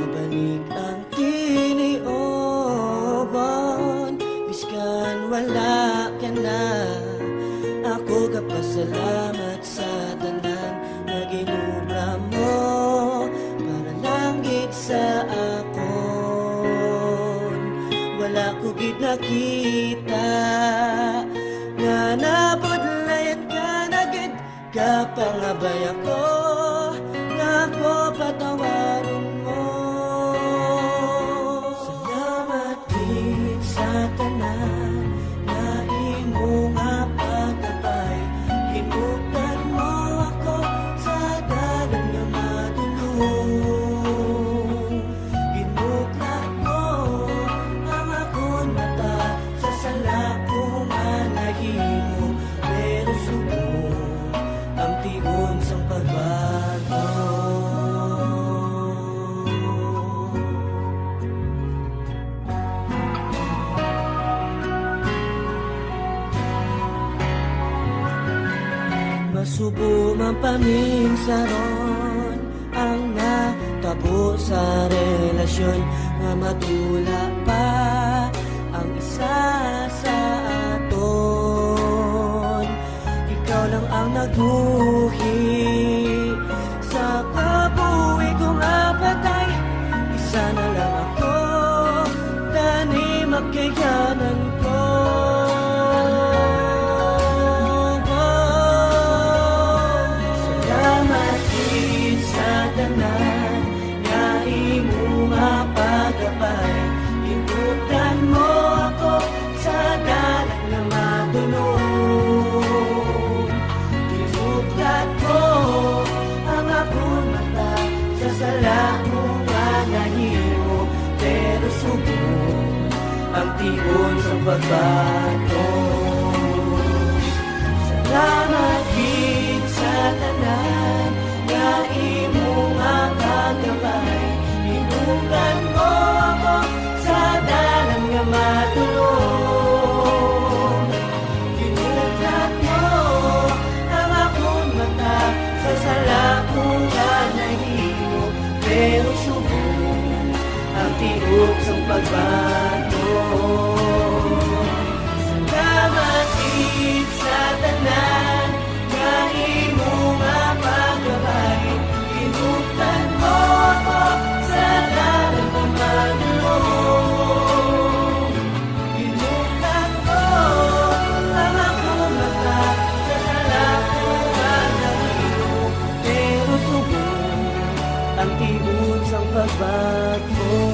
Babalik ang tinioban, biskan wala ka na. Ako kapasalamat sa tanan na ginubra mo para lang gid sa akon. Wala ko gid nakita nga nabudlayan ka na gid, kapangabay ako nga ako patawaron mo. Salamat gid sa tanan na imo nga pagkabay. Hinuptan mo ako sa dalan nga madulong. Hinuklat mo ang akong mata sa sala ko nga nahimo, pero subong ang tigon sang pagbago. Masubo man paminsaron ang natabo sa relasyon, nga matula pa ang isa sa aton. Ikaw lang ang nagbuhi sa kabuhi kong apatay. Isa na lang ako, tani magkayanan ko. Salamat din sa tanan nga imo mapagabay. Hinuptan mo ako sa dalan nga madulong. Hinuptan mo ang akong mata sa sala mo nga nahimo, pero subong ang tibon sa pagbato. Salamat gid sa tanan nga imo nga kagabay. Hinungdan mo ako sa dalan nga matulong. Hinungdan mo ang akong mata sa sala ko nga nahimo, pero subong ang tiok sa pagbato. Salamat gid sa tanan nga imo nga pagkabay. Hinuptan mo ako sa dalan nga madulong. Hinuptan mo ang akong mata sa sala ko nga nahimo, pero subong ang tibon sang pagbago.